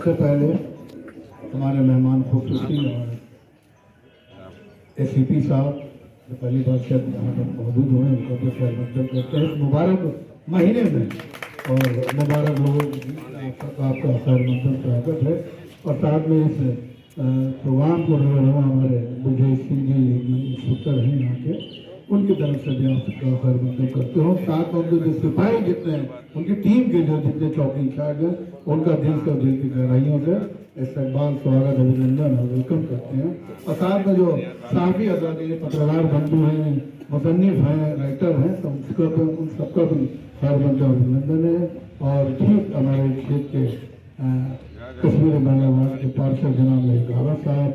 सबसे पहले हमारे मेहमान खुसूसी और एसीपी साहब जो पहली बार शायद यहाँ पर मौजूद हुए उनका तो खैर मतलब करते हैं मुबारक महीने में और मुबारक लोगों आपका खैर मतलब स्वागत है। और साथ में इस प्रोग्राम को हमारे विजय सिंह जी सूत्र हैं यहाँ के, उनकी तरफ से भी आप सबका खैर मतलब करते हो। साथ में उनके जो सिपाही जितने हैं, उनकी टीम के जो जितने चौकी इंचार्ज हैं, उनका दिल से दिल की गहराइयों से इस्तकबाल, स्वागत, अभिनंदन और वेलकम करते हैं। और साथ में जो साफी आज़ादी पत्रकार बंधु हैं, मुसन्निफ हैं, राइटर हैं, तो उन सबका भी खैर मतलब अभिनंदन है। और ठीक हमारे क्षेत्र के कश्मीर बालाघाट के पार्षद जनाब लहकारा साहब,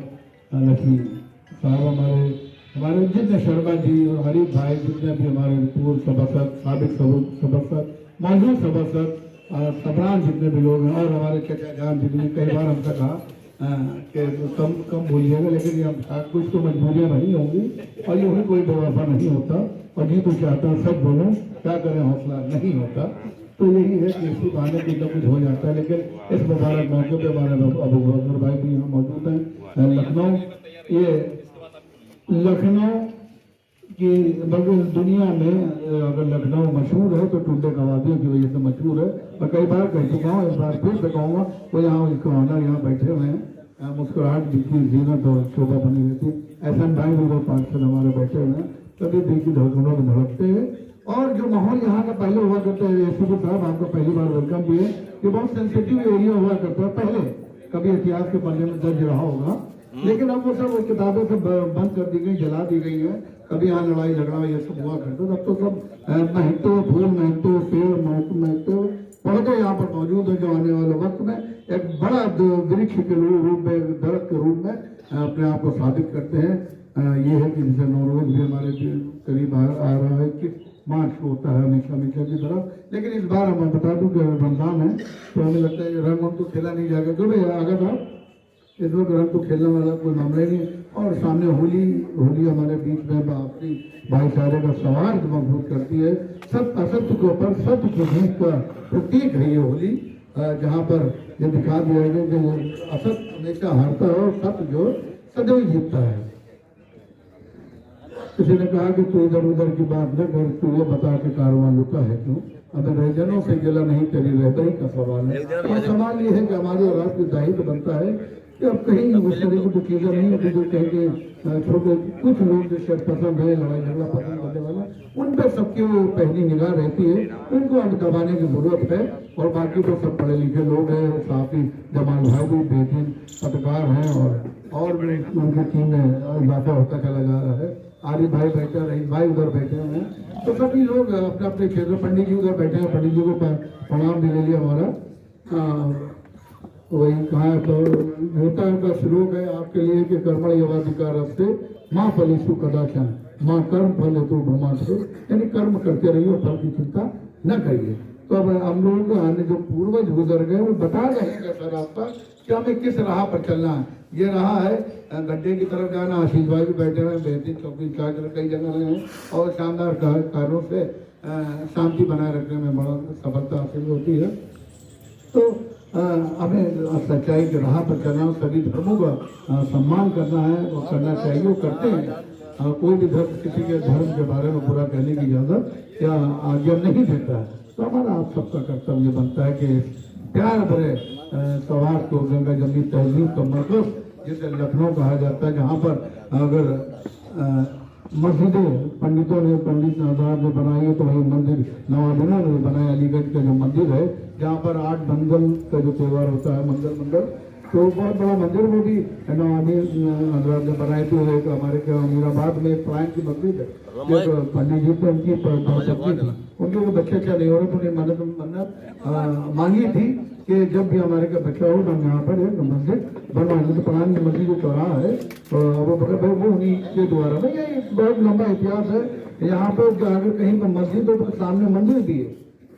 लक्ष्मी साहब, हमारे जितने शर्मा जी और हरीफ भाई, जितने भी हमारे पूर्व सभासद, साबिक सभासद, मौजूद सभासद, सबरान जितने भी लोग हैं, और हमारे चचा जान जितने, कई बार हमसे कहा कि कम कम बोलिएगा, लेकिन ये हम कुछ तो मजबूरियाँ नहीं होंगी और ये भी कोई बेवफा नहीं होता। और जी तो चाहता सच बोलो, क्या करें, हौसला नहीं होता। तो यही है कि इसी बहाने कुछ न कुछ हो जाता है। लेकिन इस मुबारक मौके पर हमारे अबू बकर भाई भी यहाँ मौजूद हैं। लखनऊ की बल्कि दुनिया में अगर लखनऊ मशहूर है तो टुंडे कवादियों की वजह से मशहूर है। मैं कई बार कह चुका हूँ, इस बार फिर से कहूँगा, वो यहाँ इसके ऑनर यहाँ बैठे हुए हैं, मुस्कुराहट दिखी, जीनत और शोभा बनी रहती। एहसन भाई भी 5 हमारे बैठे हुए हैं, कभी दिल की धड़कनों में धड़कते हैं। और जो माहौल यहाँ का पहले हुआ करता है, एसीपी साहब आपको पहली बार वेलकम भी है। ये बहुत सेंसिटिव एरिया हुआ करता है पहले, कभी इतिहास के पन्ने में दर्ज रहा होगा, लेकिन अब वो सब किताबें सब बंद कर दी गई, जला दी गई है। कभी यहाँ लड़ाई झगड़ा ये सब हुआ करता है, अब तो सब महकते फूल महकते पेड़ महकते पौधे यहाँ पर मौजूद है, जो आने वाले वक्त में एक बड़ा वृक्ष के रूप में, दरख्त के रूप में अपने आप को साबित करते हैं। ये है कि जैसे नौरोज भी हमारे करीब आ रहा है, कि मार्च को होता है हमेशा की तरफ, लेकिन इस बार हम बता दूं कि रमजान है तो हमें लगता है रंग तो खेला नहीं जाएगा। जो भी आगे था इस वक्त रंग तो खेलने वाला कोई मामला नहीं। और सामने होली हमारे बीच में आपसी भाईचारे का सौहार्द मजबूत करती है। सत्य असत्य के ऊपर सत्य की जीत का प्रतीक है ये होली, जहाँ पर ये दिखा दिया गया कि असत्य हमेशा हारता है और सत्य जो सदैव जीतता है। किसी ने कहा कि तू इधर उधर की बात न कर, तू ये बता के कारवां लुका है क्यों, अगर रहजनों से गिला नहीं तेरी रहबरी का सवाल है। और सवाल ये है कि हमारे और आपकी दायित्व बनता है कि अब कहीं उस तरह की तो चीज़ें नहीं होती जो कहेंगे छोटे कुछ लोग जो शायद पसंद है, लड़ाई झगड़ा पसंद करने वाले, उन पर सबकी वो पहली निगाह रहती है, उनको अब दबाने की जरूरत है। और बाकी तो सब पढ़े लिखे लोग हैं, साफी जमाल भाई भी बेहतरीन पत्रकार हैं और भी उनकी टीम में इजाफा होता चला जा रहा है। आरिफ भाई बैठे, रहीम भाई उधर बैठे हुए हैं, तो सभी लोग अपने अपने क्षेत्र, पंडित जी उधर बैठे हैं, पंडित जी को प्रणाम भी ले लिया हमारा। वही कहा तो होता का श्लोक है आपके लिए कि कर्मण यवाधिकार रस्ते माँ फलीसु कदाचार, माँ कर्म फल तो भमा से, यानी कर्म करते रहिए, फल की चिंता न करिए। तो अब हम लोगों को आने जो पूर्वज गुजर गए वो बता रहे हैं कैसा रास्ता, कि हमें किस राह पर चलना है। ये रहा है गड्ढे की तरफ जाना। आशीष भाई भी बैठे हुए, बेहतरीन चौकी चार्ज कई जगह रहे हैं और शानदार कार्यों से शांति बनाए रखने में बड़ा सफलता हासिल होती है। तो हमें सच्चाई के राह पर चलना, सभी धर्मों का सम्मान करना है और करना चाहिए, वो करते हैं। कोई भी धर्म किसी के धर्म के बारे में बुरा कहने की इजाज़त या आज्ञा नहीं देता है। तो हमारा आप सबका कर्तव्य बनता है कि प्यार भरे सौहार्द को, गंगा जमनी तहजीब का मरकज़ जिसे लखनऊ कहा जाता है, जहाँ पर अगर मस्जिदें पंडितों ने, पंडित आजाद ने बनाई है, तो वही मंदिर नवाबिना ने बनाया, अलीगढ़ का जो मंदिर है जहाँ पर 8 मंगल का जो त्यौहार होता है, मंगल तो बहुत बड़ा मंदिर वो भी नवाबी आजाद ने बनाए थे। एक हमारे अमीराबाद में एक प्राण की मस्जिद है, एक पंडित जी थे, उनकी उनके वो बच्चे अच्छा नहीं हो रहे, तो उन्हें मन्नत मांगी थी कि जब भी हमारे का बच्चा हो हम यहाँ पर एक मस्जिद बनवाएंगे। तो पुरानी मस्जिद जो चौराहा है वो भाई वो उन्हीं के द्वारा में, ये बहुत लंबा इतिहास है। यहाँ पर अगर कहीं पर मस्जिद हो तो सामने मंदिर भी है।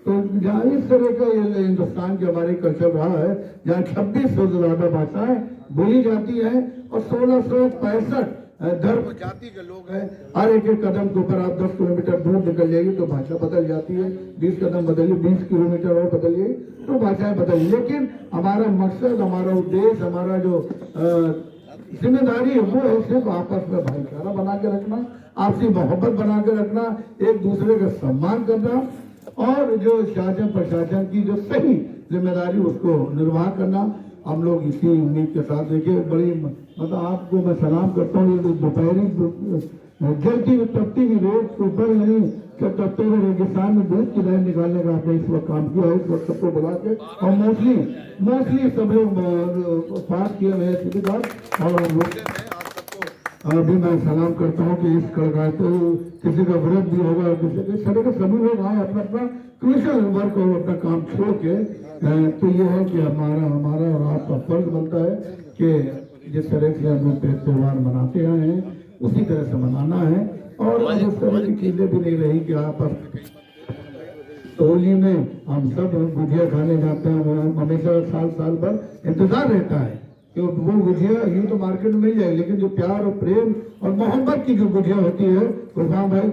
तो जहाँ इस तरह का ये हिंदुस्तान के हमारे कल्चर रहा है, जहाँ 2600 से ज़्यादा भाषाएं बोली जाती है और 1665 धर्म जाति के लोग हैं। हर एक कदम के ऊपर आप 10 किलोमीटर दूर निकल जाइए तो भाषा बदल जाती है, 20 कदम बदलिए, 20 किलोमीटर और बदलिए तो भाषाएं बदलिए। लेकिन हमारा मकसद, हमारा उद्देश्य, हमारा जो जिम्मेदारी है वो है सिर्फ आपस में भाईचारा बना के रखना, आपसी मोहब्बत बना के रखना, एक दूसरे का सम्मान करना और जो शासन प्रशासन की जो सही जिम्मेदारी उसको निर्वाह करना। हम लोग इसी उम्मीद के साथ देखिए, बड़ी मतलब आपको मैं सलाम करता हूँ। ये दोपहरी जलती हुई तपती हुई रोड के ऊपर यानी तपते हुए रेगिस्तान में दूध की लहर निकालने का आपने इस वक्त काम किया है। इस वक्त सबको बुला के और मोस्टली सब लोग पास किए हुए सुविधा और हम लोग अभी मैं सलाम करता हूँ कि इस कड़काते किसी का व्रत भी होगा, किसी के सभी के सभी लोग आए अपना अपना क्रूशल वर्क और अपना काम छोड़ के। तो ये है कि हमारा और आपका फर्ज बनता है कि जिस तरह से हम लोग त्यौहार मनाते आए हैं उसी तरह से मनाना है। और इस तरह की चीजें भी नहीं रही कि आप होली में हम सब गुजिया खाने जाते हैं, हमेशा साल भर इंतजार रहता है कि वो गुजिया यूँ तो मार्केट में मिल जाए, लेकिन जो प्यार और प्रेम और मोहब्बत की जो गुजिया होती है, गुरफाम भाई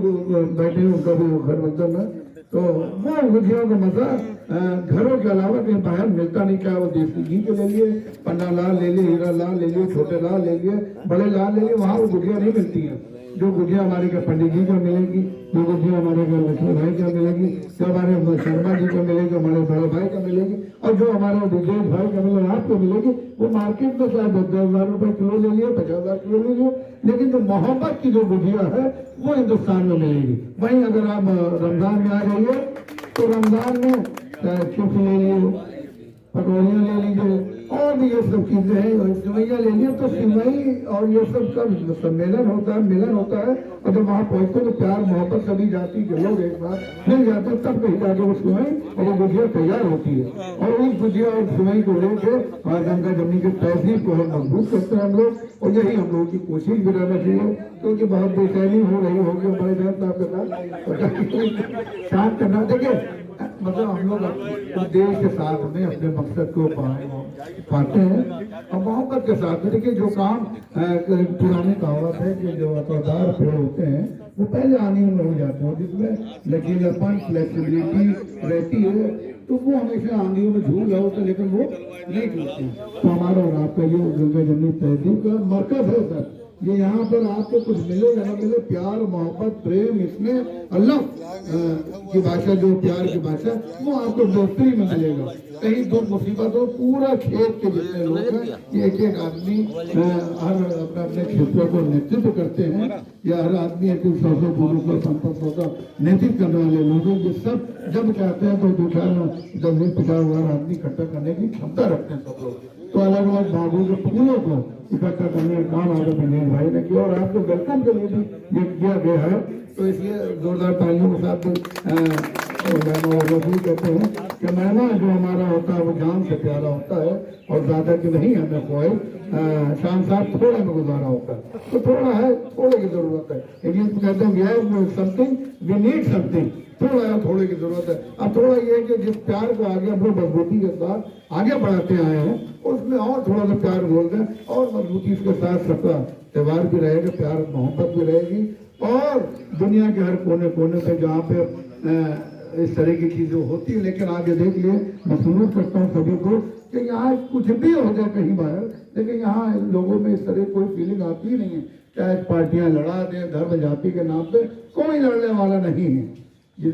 बैठे उनका भी घर मतलब में, तो वो गुजिया का मजा घरों के अलावा कहीं बाहर मिलता नहीं। चाहे वो देसी घी के ले लिए, पन्ना लाल ले लिए, हीरा लाल ले लिए, छोटे लाल ले लिए, बड़े लाल ले लिए, वहाँ वो गुजिया नहीं मिलती है। जो गुजिया हमारे घर पंडित जी को मिलेगी, जो गुजिया हमारे घर लक्ष्मी भाई को मिलेगी, जो हमारे शर्मा जी को मिलेगी, हमारे बड़े भाई को मिलेगी, और जो हमारे विजय भाई का मिलेगा आपको मिलेगी। वो मार्केट में शायद 10,000 रुपए किलो ले लिए, 50,000 किलो ले लिए, लेकिन जो मोहब्बत की जो गुजिया है वो हिंदुस्तान में मिलेगी। वहीं अगर आप रमजान में आ जाइए तो रमजान में चिप्स ले लीजिए, पकौड़ियाँ ले लीजिए और भी ये सब चीजें हैं, सिवैया ले लीजिए। तो सिवई और ये सब का सम्मेलन होता है, मिलन होता है। और जब वहाँ पहुँचते तो प्यार मोहब्बत सभी जाति के लोग एक साथ मिल जाते हैं, तब कहीं जाके वो सिवई और वो गुजिया तैयार होती है। और उस गुजिया और सिवई को लेके गंगा जमुनी की तहजीब को हम मजबूत करते हैं हम लोग। और यही हम लोगों की कोशिश भी रहना चाहिए, क्योंकि बहुत बेचैनी हो रही होगी हमारे बहन साहब के साथ शांत करना। देखिए मतलब हम लोग देश के साथ में अपने मकसद को पाते हैं और मोहब्बत के साथ में। देखिए जो काम पुरानी कहावत है कि जो असरदार पेड़ होते हैं वो पहले आने में हो जाते हैं, जिसमें लचीलापन फ्लेक्सिबिलिटी रहती है, तो वो हमेशा आंधियों में झूल रहे होते, लेकिन वो नहीं झूलते। तो हमारा और आपका ये गंगा जमुनी तहजीब का मरकज है सर। ये यहाँ पर आपको कुछ मिलेगा ना मिले, प्यार मोहब्बत प्रेम, इसमें अल्लाह की भाषा जो प्यार की भाषा वो आपको दोस्ती में मिलेगा। कहीं दुख मुसीबत हो, पूरा खेत के जितने लोग हैं एक एक आदमी हर अपने अपने क्षेत्रों को नेतृत्व करते हैं, या हर आदमी एक 100 गुरु का 500 का नेतृत्व करने वाले लोग हैं। ये सब जब चाहते हैं तो 2-4 आदमी इकट्ठा करने की क्षमता रखते हैं सब लोग। तो अलग अलग भागों के फूलों को इकट्ठा करने का काम आगे दिनेश भाई ने किया और आपको वेलकम के लिए भी ये किया गया है। तो इसलिए जोरदार तालियों के साथ कहते हैं कि मेहमान जो हमारा होता है वो जान से प्यारा होता है और ज्यादा की नहीं हमें ख्वाहिश, शाम साहब थोड़े में गुजारा होता है। तो थोड़ा है, थोड़े की जरूरत है। इंग्लिश कहते हैं समथिंग वी नीड समथिंग, थोड़ा है थोड़े की जरूरत है। अब थोड़ा ये है कि जिस प्यार को आगे हम लोग मजबूती के साथ आगे बढ़ाते आए हैं उसमें और थोड़ा सा प्यार बोल दें और मजबूती के साथ सबका त्यौहार भी रहेगा, प्यार मोहब्बत भी रहेगी। और दुनिया के हर कोने कोने पे जहाँ पे इस तरह की चीजें होती है, लेकिन आप ये देख लिए, मैं सुनूर करता हूँ सभी को कि यहाँ कुछ भी हो जाए कहीं बाहर, लेकिन यहाँ लोगों में इस तरह कोई फीलिंग आती ही नहीं है। चाहे पार्टियां लड़ा दें धर्म जाति के नाम पे, कोई लड़ने वाला नहीं है। ये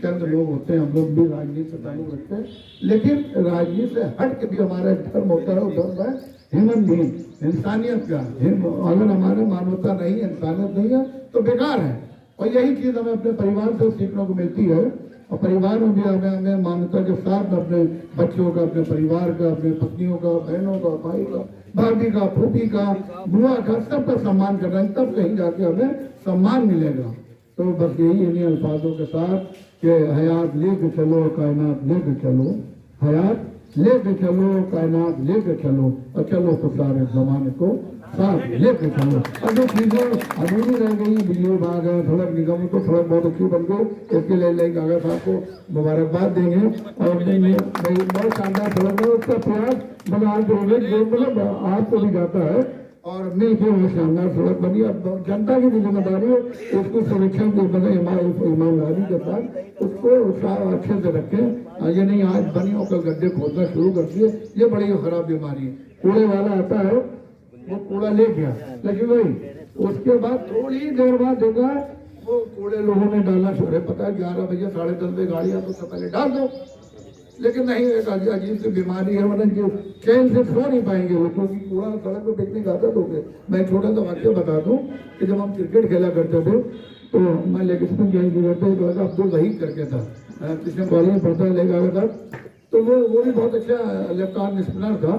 चंद लोग होते हैं, हम लोग भी राजनीति से ताल्लुक रखते हैं, लेकिन राजनीति से हट के भी हमारा धर्म होता है, वो धर्म है ह्यूमन बीइंग, इंसानियत का। अगर हमारे मानवता नहीं है, इंसानियत नहीं है तो बेकार है। और यही चीज हमें अपने परिवार से सीखने को मिलती है। और परिवार में भी हमें मानवता के साथ अपने बच्चों का, अपने परिवार का, अपने पत्नियों का, बहनों का, भाई का, भाभी का, फूफी का, बुआ का, सबका सम्मान करना है, तब कहीं जाके हमें सम्मान मिलेगा। तो बस यही इन्हीं अल्फाजों के साथ कि हयात लेके चलो कायनात लेके चलो, हयात लेके चलो कायनात लेके चलो, और चलो तो सारे जमाने को साथ लेके चलो। और जो चीजें अधूरी रह गई, बिजली विभाग है, सड़क निगम को सड़क बहुत अच्छी बन गई, इसके लिए कागा साहब को मुबारकबाद देंगे। और बहुत शानदार सड़क है, उसका प्रयास मतलब आपको भी जाता है और मिलकर वो शानदार सड़क बनी। अब जनता की भी जिम्मेदारी है उसको सुरक्षा की ईमानदारी के साथ उसको अच्छे से रखें। ये नहीं आज बनी और कल गड्ढे खोदना शुरू कर दिए, ये बड़ी खराब बीमारी है। कूड़े वाला आता है वो कूड़ा ले गया, लेकिन वही उसके बाद थोड़ी देर बाद देखा वो कूड़े लोगों ने डालना शुरू, पता है 11 बजे 10:30 बजे गाड़ियां तो उससे पहले डाल दो, लेकिन नहीं एक अजीब सी बीमारी है, मतलब जो चैन से सो नहीं पाएंगे लोग, क्योंकि कूड़ा सड़क पे फेंकने की आदत हो गई। मैं एक छोटा सा वाक्य बता दूं कि जब हम क्रिकेट खेला करते थे तो मैं लेग स्पिन गेंद करते एक लड़का अब्दुल वहीद करके था, कृष्ण कॉलेज में पढ़ता लेगा था, तो वो भी बहुत अच्छा लेफ्ट आर्म स्पिनर था।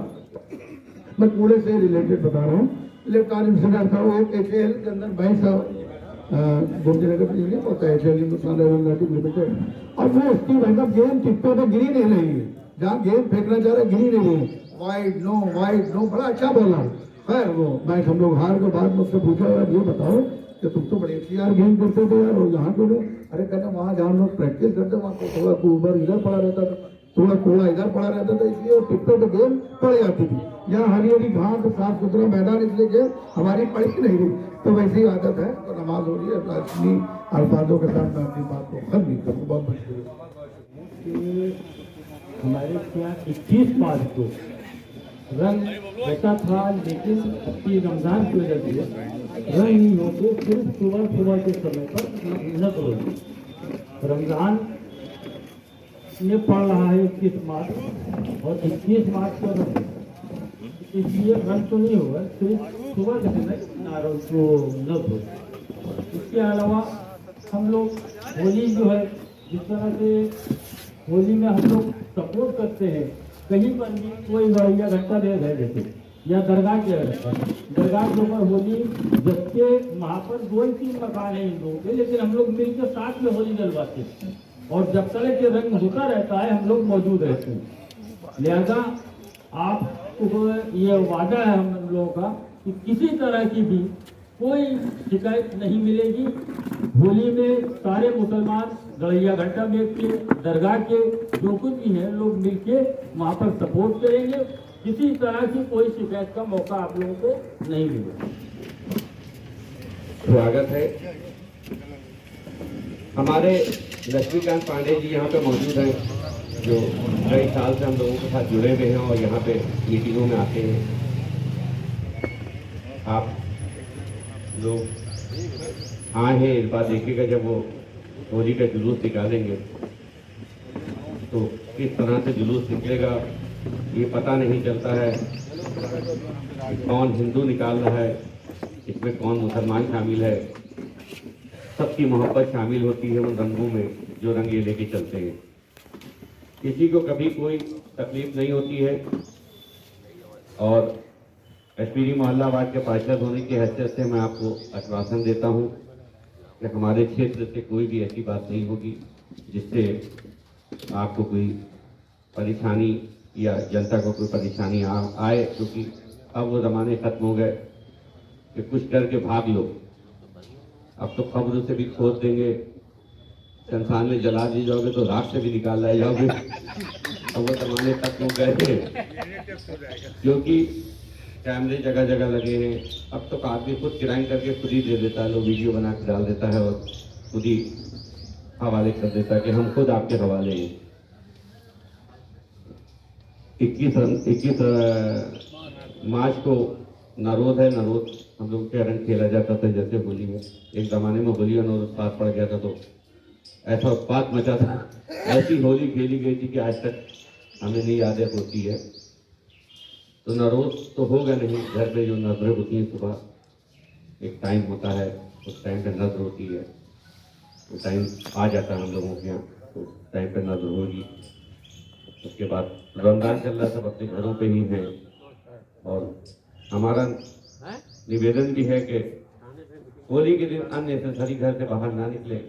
मैं कूड़े से रिलेटेड बता रहा हूँ, लेफ्ट आर्म स्पिनर था। वो एक एचएएल के अंदर बैठ होता है हिंदुस्तान लिमिटेड, और वो उसकी मतलब गेंद टिप्पे पे गिरी नहीं रही है, जहाँ गेंद फेंकना चाह रहे गिरी नहीं रही, वाइड नो बड़ा अच्छा बॉलर। खैर वो मैच हम लोग हार के बाद मुझसे पूछा यार ये बताओ कि तुम तो बड़ी अच्छी यार गेंद करते थे यार, और यहाँ तो नहीं। अरे कहते वहाँ जहाँ लोग प्रैक्टिस करते वहाँ तो थोड़ा ऊबर इधर पड़ा रहता था, थोड़ा कूड़ा इधर पड़ा रहता था, इसलिए टिप्पे पे गेंद पड़ जाती थी। यहाँ हरी हरी घास साफ सुथरा मैदान, इसलिए गेंद हमारी पड़ी नहीं रही। तो वैसी ही आदत है, तो नमाज हो रही है, अपनी अल्फाजों के साथ मैं अपनी बात को खत्म नहीं करूँ। बहुत मुश्किल हमारे यहाँ 21 मार्च को रंग होता था, लेकिन अपनी रमजान की वजह से रंग नहीं होते, सिर्फ सुबह के समय पर नजर होती। रमजान में पड़ रहा है 21 मार्च और 21 मार्च को रंग, इसलिए रंग तो नहीं होगा, सिर्फ सुबह के समय नारों को नजर हो। इसके अलावा हम लोग होली जो है, जिस तरह से होली में हम लोग सपोर्ट करते हैं, कहीं पर भी कोई गड़िया घंटा दे रहे देते या दरगाह के दरगाह के ऊपर होली, जबकि वहाँ पर 2-3 मकान है इन लोगों के, लेकिन हम लोग मिलकर साथ में होली जलवाते हैं और जब तक के रंग होता रहता है हम लोग मौजूद रहते हैं। लिहाजा आपको ये वादा है हम लोगों का कि किसी तरह की भी कोई शिकायत नहीं मिलेगी। होली में सारे मुसलमान गड़ैया घंटा बेच के दरगाह के जो कुछ भी है लोग मिलके वहाँ पर सपोर्ट करेंगे, किसी तरह की कोई शिकायत का मौका आप लोगों को नहीं मिलेगा। स्वागत है। हमारे लक्ष्मीकांत पांडे जी यहाँ पे मौजूद हैं, जो कई साल से हम लोगों के साथ जुड़े हुए हैं और यहाँ पे मीटिंगों में आते हैं। आप लोग आए हैं, इस बार देखिएगा जब वो होली का जुलूस निकालेंगे तो किस तरह से जुलूस निकलेगा ये पता नहीं चलता है। कौन हिंदू निकाल रहा है, इसमें कौन मुसलमान शामिल है, सबकी मोहब्बत शामिल होती है उन रंगों में जो रंग ये लेके चलते हैं। किसी को कभी कोई तकलीफ नहीं होती है। और कश्मीरी मोहल्ला वार्ड के पार्षद होने की हैसियत से मैं आपको आश्वासन देता हूँ कि हमारे क्षेत्र से कोई भी ऐसी बात नहीं होगी जिससे आपको कोई परेशानी या जनता को कोई परेशानी आए, क्योंकि अब वो ज़माने खत्म हो गए कि कुछ करके भाग लो। अब तो खबर से भी खोद देंगे, संसार में जला दी जाओगे तो राख से भी निकाल लाए जाओगे। अब वो ज़माने खत्म हो गए थे, क्योंकि कैमरे जगह जगह लगे हैं। अब तो आदमी खुद क्राइम करके खुद ही दे देता है, लोग वीडियो बना के डाल देता है और खुद ही हवाले कर देता है कि हम खुद आपके हवाले हैं। 21 मार्च को नरोद है। नरोद हम लोग के रंग खेला जाता था, जैसे होली में एक ज़माने में होली और नरोद साथ पड़ गया था तो ऐसा उत्पात मचा था, ऐसी होली खेली गई थी कि आज तक हमें नहीं यादें होती है। तो नरोज तो होगा नहीं, घर पे जो नजरें होती हैं सुबह एक टाइम होता है, उस टाइम पे नजर होती है, वो टाइम आ जाता है हम लोगों के यहाँ, तो उस टाइम पे नजर होगी। उसके बाद रमजान चल रहा, सब अपने घरों पे ही हैं। और हमारा निवेदन भी है कि होली के दिन अननेसेसरी घर से बाहर ना निकले।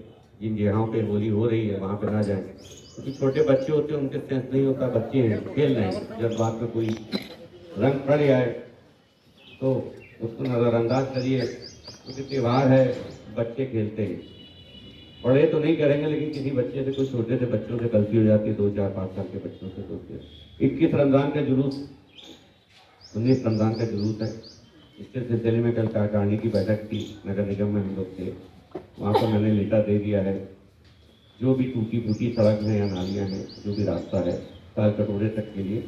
जिन जगहों पे होली हो रही है वहाँ पे ना जाएं, क्योंकि छोटे बच्चे होते हैं, उनके सेंस नहीं होता, बच्चे हैं, खेल रहे हैं। जब बाद में कोई रंग पड़ जाए तो उसको नज़रअंदाज करिए, क्योंकि त्यौहार है, बच्चे खेलते हैं। बड़े तो नहीं करेंगे, लेकिन किसी बच्चे से, कुछ छोटे से बच्चों से गलती हो जाती है, 2, 4, 5 साल के बच्चों से। तो 21 रमज़ान का जुलूस, 19 रमज़ान का जुलूस है, इसके सिलसिले में कल कार्यकारिणी की बैठक थी, नगर निगम में हम लोग थे, वहाँ पर मैंने लेटर दे दिया है। जो भी टूटी फूटी सड़क हैं या नालियाँ हैं, जो भी रास्ता है ताल कटोरे तक के लिए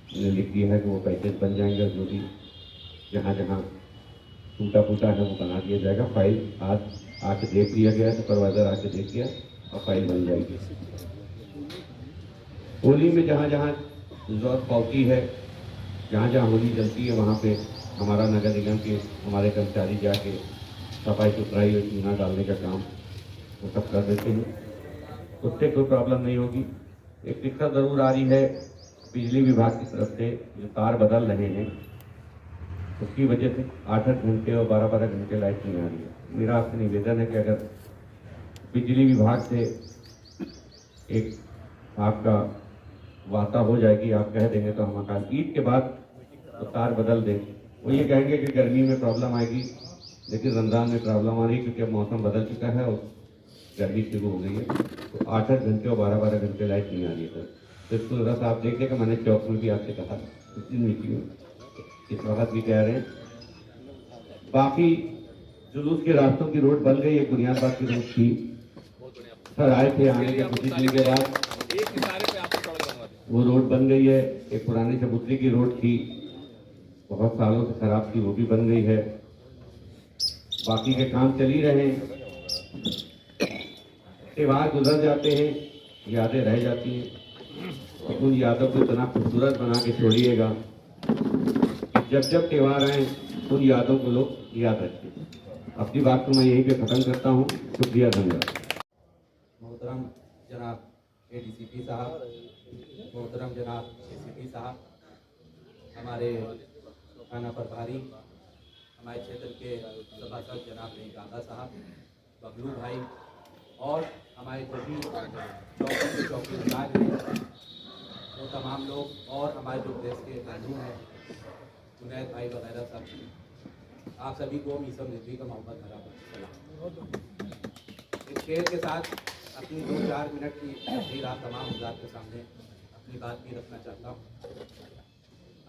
मैंने लिख दिया है कि वो पैकेज बन जाएंगे। जो भी जहाँ जहाँ टूटा फूटा है वो बना दिया जाएगा। फाइल आज आके देख लिया गया, सुपरवाइजर आके देख लिया और फाइल बन जाएगी। होली में जहाँ जहाँ जरूरत पड़ती है, जहाँ जहाँ होली जलती है, वहाँ पे हमारा नगर निगम के हमारे कर्मचारी जाके सफाई सुथराई और चूना डालने का काम वो सब कर देते हैं। उससे कोई प्रॉब्लम नहीं होगी। एक दिक्कत ज़रूर आ रही है बिजली विभाग की तरफ से, जो तार बदल रहे हैं उसकी वजह से 8-8 घंटे और 12-12 घंटे लाइट नहीं आ रही है। मेरा आपसे निवेदन है कि अगर बिजली विभाग से एक आपका वार्ता हो जाएगी, आप कह देंगे तो हम कल ईद के बाद तो तार बदल दें। वो ये कहेंगे कि गर्मी में प्रॉब्लम आएगी, लेकिन रमज़ान में प्रॉब्लम आ रही है क्योंकि अब मौसम बदल चुका है और गर्मी शुरू हो गई है। तो 8-8 घंटे और 12-12 घंटे लाइट नहीं आ रही है सर। तो इसको थोड़ा सा आप देख दें कि मैंने चौक में भी आपसे कहा उस दिन मीटिंग में, इस वक्त भी कह रहे हैं। बाकी जुलूस के रास्तों की रोड बन गई है, बुनियादबाग की रोड थी सर, आए थे, आने के कुछ दिन के बाद वो रोड बन गई है। एक पुरानी चबूतरी की रोड थी, बहुत सालों से खराब थी, वो भी बन गई है। बाकी के काम चल ही रहे हैं। त्योहार गुजर जाते हैं, यादें रह जाती हैं। उन यादों को इतना खूबसूरत बना के छोड़िएगा, जब जब त्योहार आए उन यादों को लोग याद रखें। अपनी बात को मैं यहीं पे ख़त्म करता हूँ। शुक्रिया, धन्यवाद। मोहतरम जनाब ADCP साहब, मोहतरम जनाब ACP साहब, हमारे थाना प्रभारी, हमारे क्षेत्र के सभासद जनाब दादा साहब, बबलू भाई और हमारे जो भी चौकी विभाग हैं वो तमाम लोग, और हमारे जो प्रेस के बंधु हैं जुनैद भाई वगैरह सब, आप सभी को मीसम निधि का मोहब्बत भरा सलाम। इस शेर के साथ अपनी 2-4 मिनट की तस्वीर आप तमाम हज़रात के सामने अपनी बात भी रखना चाहता हूँ।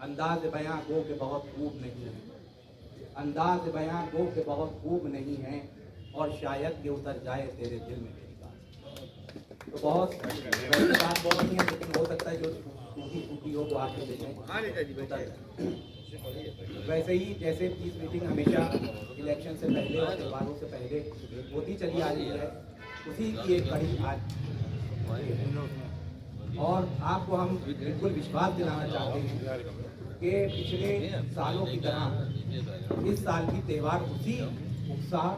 अंदाज बयां गो के बहुत खूब नहीं है, अंदाज बयां गो के बहुत खूब नहीं है, और शायद ये उतर जाए तेरे दिल में मेरी बात। तो बहुत वैसी बात बहुत नहीं है, लेकिन हो सकता है जो टूटी हो वो आके देखें। वैसे ही जैसे पीस मीटिंग हमेशा इलेक्शन से पहले और त्योहारों से पहले होती चली आ रही है, उसी की एक कड़ी आज, और आपको हम बिल्कुल विश्वास दिलाना चाहते हैं कि पिछले सालों की तरह इस साल की त्यौहार उसी उत्साह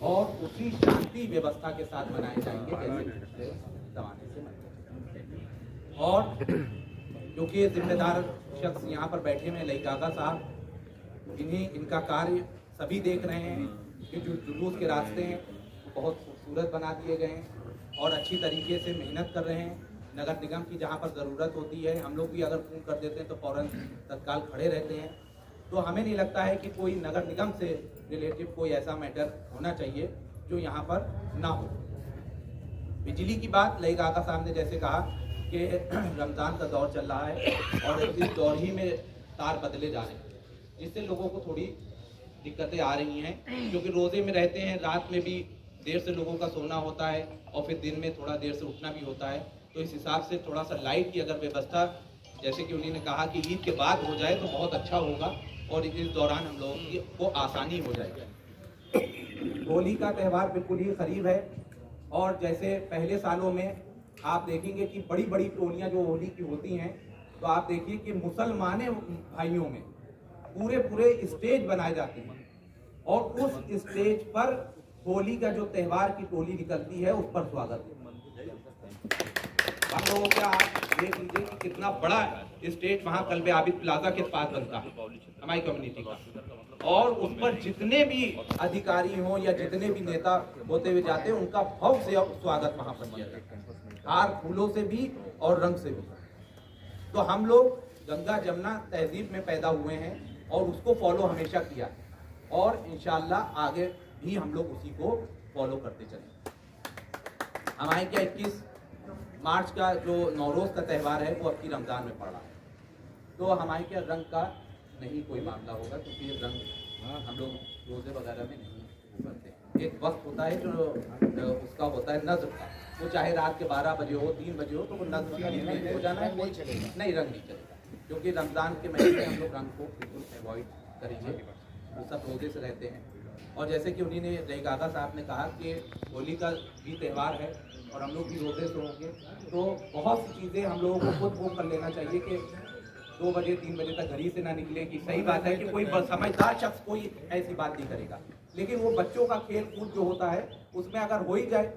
और उसी शांति व्यवस्था के साथ मनाए जाएंगे जैसे पिछले जमाने से मनाए। और क्योंकि जिम्मेदार शख्स यहाँ पर बैठे हुए लईकागा साहब, इनका कार्य सभी देख रहे हैं कि जो जुलूस के रास्ते हैं वो बहुत खूबसूरत बना दिए गए हैं और अच्छी तरीके से मेहनत कर रहे हैं। नगर निगम की जहाँ पर ज़रूरत होती है, हम लोग भी अगर फ़ोन कर देते हैं तो फ़ौरन तत्काल खड़े रहते हैं। तो हमें नहीं लगता है कि कोई नगर निगम से रिलेटिव कोई ऐसा मैटर होना चाहिए जो यहाँ पर ना हो। बिजली की बात लईकागा साहब ने जैसे कहा कि रमज़ान का दौर चल रहा है और इस दौर ही में तार बदले जा रहे हैं, जिससे लोगों को थोड़ी दिक्कतें आ रही हैं, क्योंकि रोज़े में रहते हैं, रात में भी देर से लोगों का सोना होता है और फिर दिन में थोड़ा देर से उठना भी होता है। तो इस हिसाब से थोड़ा सा लाइट की अगर व्यवस्था, जैसे कि उन्होंने कहा कि ईद के बाद हो जाए तो बहुत अच्छा होगा और इस दौरान हम लोगों को आसानी हो जाएगी। होली का त्यौहार बिल्कुल ही करीब है और जैसे पहले सालों में आप देखेंगे कि बड़ी बड़ी टोलियां जो होली की होती हैं, तो आप देखिए कि मुसलमान भाइयों में पूरे पूरे स्टेज बनाए जाते हैं और उस स्टेज पर होली का जो त्यौहार की टोली निकलती है उस पर स्वागत है। हम लोगों का आप देख लीजिए कि कितना बड़ा स्टेज वहाँ कल्बे आबिद प्लाजा के पास बनता है हमारी कम्युनिटी का, और उस पर जितने भी अधिकारी हों या जितने भी नेता होते हुए जाते हैं उनका भव्य से स्वागत वहाँ पर किया जाता है, हार फूलों से भी और रंग से भी। तो हम लोग गंगा जमुना तहजीब में पैदा हुए हैं और उसको फॉलो हमेशा किया है और इंशाअल्लाह आगे भी हम लोग उसी को फॉलो करते चलें। हमारे क्या 21 मार्च का जो नौरोज़ का त्यौहार है वो अब की रमज़ान में पड़ रहा है, तो हमारे क्या रंग का नहीं कोई मामला होगा, क्योंकि ये रंग हम लोग रोजे वगैरह में नहीं करते। एक वक्त होता है जो उसका होता है नज्र का, वो चाहे रात के 12 बजे हो 3 बजे हो, तो वो नज्र का नहीं हो जाना है, कोई चलेगा नहीं, रंग नहीं चलेगा। क्योंकि रमज़ान के महीने में हम लोग रंग को बिल्कुल अवॉइड करेंगे, वो सब रोजे से रहते हैं। और जैसे कि उन्हीं ने जय काका साहब ने कहा कि होली का भी त्यौहार है और हम लोग भी रोजे से होंगे, तो बहुत सी चीज़ें हम लोगों को खुद वो कर लेना चाहिए कि 2 बजे 3 बजे तक घर ही से ना निकले। कि सही बात है कि कोई समझदार शख्स कोई ऐसी बात नहीं करेगा, लेकिन वो बच्चों का खेल कूद जो होता है उसमें अगर हो ही जाए,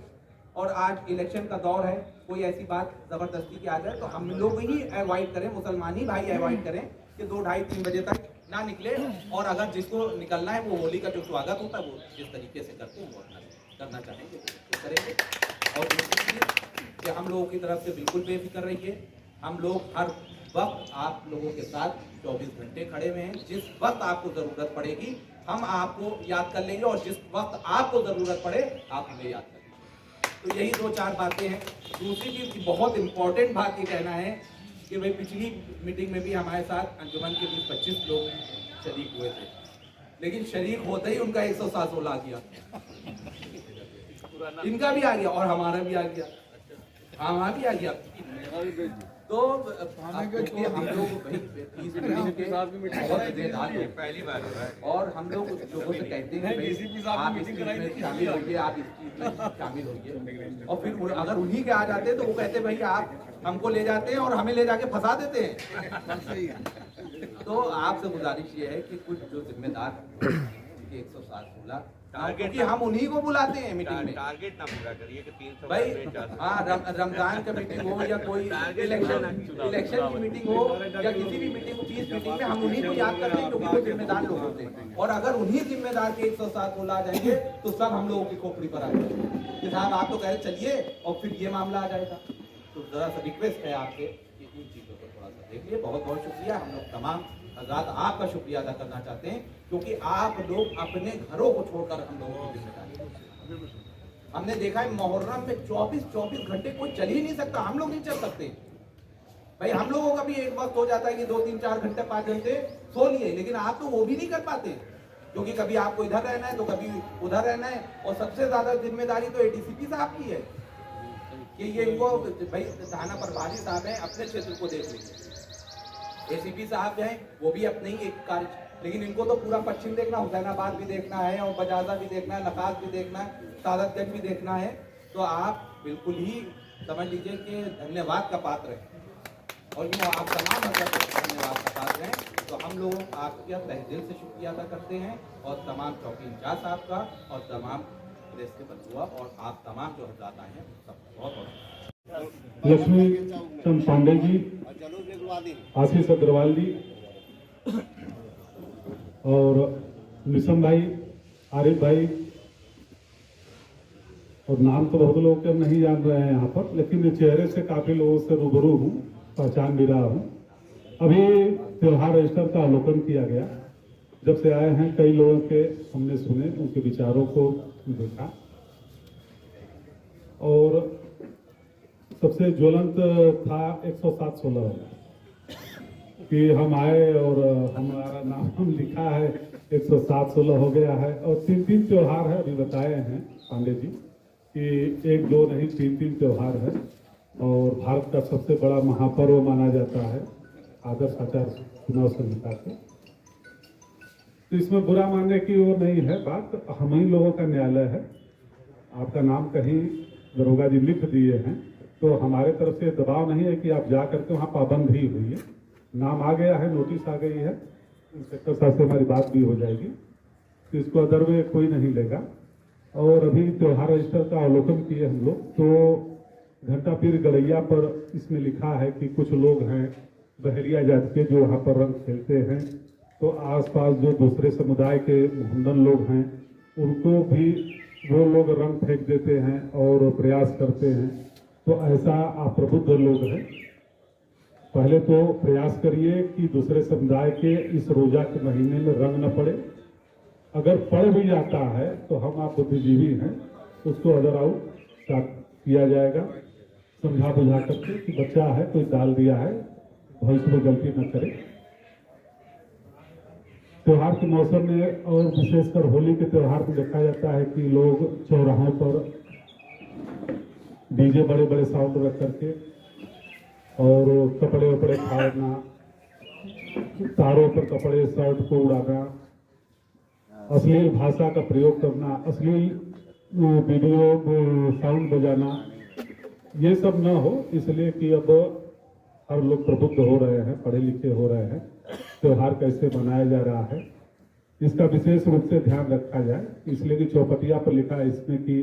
और आज इलेक्शन का दौर है, कोई ऐसी बात ज़बरदस्ती की आ जाए, तो हम लोग ही अवॉइड करें, मुसलमान ही भाई अवॉइड करें कि 2, ढाई 3 बजे तक ना निकले। और अगर जिसको निकलना है वो होली का जो स्वागत होता है वो जिस तरीके से करते हैं वो अपना करना चाहेंगे तो करेंगे। और दूसरी चीज़ कि हम लोगों की तरफ से बिल्कुल बेफिक्र रहिए, हम लोग हर वक्त आप लोगों के साथ 24 घंटे खड़े हुए हैं। जिस वक्त आपको ज़रूरत पड़ेगी हम आपको याद कर लेंगे, और जिस वक्त आपको ज़रूरत पड़े आप हमें याद करेंगे। तो यही 2-4 बातें हैं। दूसरी चीज़ की बहुत इंपॉर्टेंट बात ये कहना है कि भाई पिछली मीटिंग में भी हमारे साथ अंजुमन के 20-25 लोग शरीक हुए थे, लेकिन शरीक होते ही उनका 107 आ गया, इनका भी आ गया और हमारा भी आ गया, हमारा भी आ गया। तो क्योंकि हम लोग भाई पहली बार और हम लोग लोगों से कहते हैं आप इस चीज में शामिल होइए, आप इस चीज में शामिल होइए, और फिर अगर उन्हीं के आ जाते हैं तो वो कहते हैं भाई आप हमको ले जाते हैं और हमें ले जाके फंसा देते हैं। तो आपसे गुजारिश ये है कि कुछ जो जिम्मेदार 107 बोला, क्योंकि हम उन्हीं को बुलाते हैं मीटिंग में। टारगेट ना पूरा करिए कि 300 भाई हाँ, रमजान का मीटिंग हो या कोई इलेक्शन की मीटिंग हो या किसी भी मीटिंग हो, 30 मीटिंग में हम उन्हीं को याद करते हैं क्योंकि वो जिम्मेदार लोग होते हैं। और अगर उन्हीं जिम्मेदार के 107 बोला आ जाएंगे तो सब हम लोगों की खोपड़ी पर आ जाएंगे कि साहब आप तो कह रहे चलिए, और फिर ये मामला आ जाएगा। तो जरा सा रिक्वेस्ट है आपसे कि इन चीज़ों को थोड़ा सा देखिए। बहुत बहुत शुक्रिया, हम लोग तमाम हजरात आपका शुक्रिया अदा करना चाहते हैं, क्योंकि आप लोग अपने घरों को छोड़कर हम लोगों की जिम्मेदारी। हमने देखा है मुहर्रम में 24 घंटे कोई चल ही नहीं सकता, हम लोग नहीं चल सकते भाई। हम लोगों का भी एक वक्त हो जाता है कि 2, 3, 4 घंटे 5 घंटे सो लिए, लेकिन आप तो वो भी नहीं कर पाते, क्योंकि कभी आपको इधर रहना है तो कभी उधर रहना है। और सबसे ज्यादा जिम्मेदारी तो एडीसीपी साहब की है कि ये इनको भाई थाना प्रभारी साहब हैं, अपने क्षेत्र को देख लीजिए। एसीपी साहब जो हैं वो भी अपने ही एक कार्य, लेकिन इनको तो पूरा पश्चिम देखना, हुसैनाबाद भी देखना है, और बजाजा भी देखना है, नकाज भी देखना है, सादतगंज भी देखना है। तो आप बिल्कुल ही समझ लीजिए कि धन्यवाद का पात्र हैं, और यूँ आप तमाम धन्यवाद का पात्र हैं। तो हम लोग आपका तहे दिल से शुक्रिया अदा करते हैं, और तमाम चौकी इंचार्ज साहब का, और तमाम प्रेस के बंधुआ, और आप तमाम जो हजरात आए हैं सबका बहुत बहुत। लक्ष्मी चंद पांडे जी, आशीष अग्रवाल जी, और निशम भाई, आरिफ भाई, और नाम तो बहुत लोग के हम नहीं जान रहे हैं यहाँ पर, लेकिन चेहरे से काफी लोगों से रूबरू हूँ, पहचान भी रहा हूँ। अभी त्योहार रजिस्टर का अवलोकन किया गया, जब से आए हैं कई लोगों के हमने सुने, उनके विचारों को देखा, और सबसे ज्वलंत था 107-16 कि हम आए और हमारा नाम लिखा है 107-16 हो गया है। और 3 त्योहार है, अभी बताए हैं पांडे जी कि 1-2 नहीं 3 त्योहार है, और भारत का सबसे बड़ा महापर्व माना जाता है आदर्श आचार चुनाव संहिता से। तो इसमें बुरा मानने की वो नहीं है बात, हम ही लोगों का न्यायालय है। आपका नाम कहीं दरोगा जी लिख दिए हैं, तो हमारे तरफ से दबाव नहीं है कि आप जा करके वहाँ पाबंद ही हुई है। नाम आ गया है, नोटिस आ गई है, इंस्पेक्टर साहब से हमारी बात भी हो जाएगी, तो इसको अदर वे कोई नहीं लेगा। और अभी त्योहार रजिस्टर का अवलोकन किए हम लोग, तो घंटा पीर गड़ैया पर इसमें लिखा है कि कुछ लोग हैं बहरिया जाति के जो वहाँ पर रंग खेलते हैं, तो आसपास जो दूसरे समुदाय के मुहम्मदन लोग हैं उनको भी वो लोग रंग फेंक देते हैं और प्रयास करते हैं। तो ऐसा आप प्रबुद्ध लोग हैं, पहले तो प्रयास करिए कि दूसरे समुदाय के इस रोजा के महीने में रंग न पड़े। अगर पड़ भी जाता है तो हम आप बुद्धिजीवी हैं, उसको अदर आउट किया जाएगा, समझा बुझा करके कि बच्चा है कोई डाल दिया है, भविष्य में गलती न करे। त्योहार के मौसम में और विशेषकर होली के त्योहार में देखा जाता है कि लोग चौराहों पर डीजे बड़े बड़े साउंड रख करके और कपड़े वपड़े फाड़ना, तारों पर कपड़े शर्ट को उड़ाना, अश्लील भाषा का प्रयोग करना, अश्लील वीडियो साउंड बजाना, ये सब न हो, इसलिए कि अब हर लोग प्रबुद्ध हो रहे हैं, पढ़े लिखे हो रहे हैं, त्योहार कैसे मनाया जा रहा है इसका विशेष रूप से ध्यान रखा जाए। इसलिए कि चौपटिया पर लिखा है इसमें कि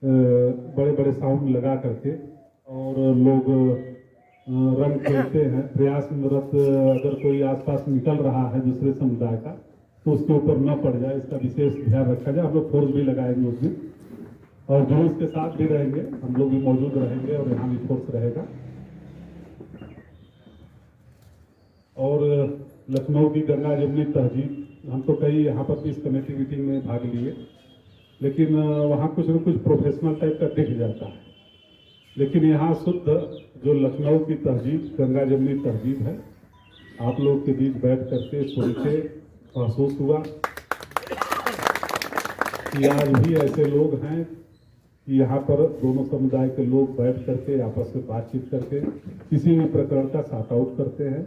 बड़े बड़े साउंड लगा करके और लोग रंग खेलते हैं, प्रयासरत अगर कोई आसपास निकल रहा है दूसरे समुदाय का तो उसके ऊपर न पड़ जाए, इसका विशेष ध्यान रखा जाए। हम लोग फोर्स भी लगाएंगे उस दिन और जुलूस के साथ भी रहेंगे, हम लोग भी मौजूद रहेंगे और यहाँ भी फोर्स रहेगा। और लखनऊ की गंगा जमुनी तहजीब, हम तो कई यहाँ पर भी इस कमेटी मीटिंग में भाग लिए, लेकिन वहाँ कुछ न कुछ प्रोफेशनल टाइप का दिख जाता है, लेकिन यहाँ शुद्ध जो लखनऊ की तहजीब, गंगा जमुनी तहजीब है, आप लोग के बीच बैठ करके सुन के महसूस हुआ कि आज भी ऐसे लोग हैं कि यहाँ पर दोनों समुदाय के लोग बैठ करके आपस में बातचीत करके किसी भी प्रकरण का सॉर्ट आउट करते हैं।